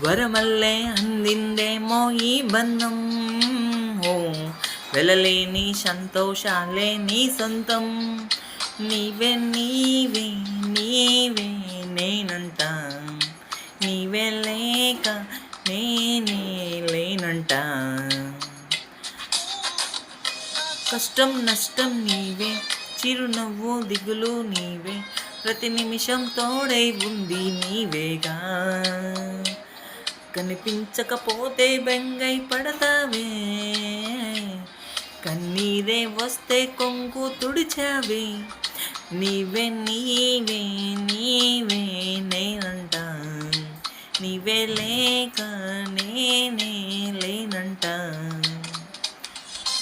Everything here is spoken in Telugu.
వరమల్లే అందిందేమో ఈ బంధం. ఓ వెళ్ళలేని సంతోషాలే నీ సొంతం. నీవే నీవే నీవే నేనంట, నీవే లేక నేనే లేనంట. కష్టం నష్టం నీవే, చిరునవ్వు దిగులు నీవే, ప్రతి నిమిషం తోడై ఉంది నీవేగా. కనిపించకపోతే బెంగై పడతావే, కన్నీరే వస్తే కొంగు తుడిచావే. నీవే నీవే నీవే నేనంట, నీవే లేక నేనే లేనంట.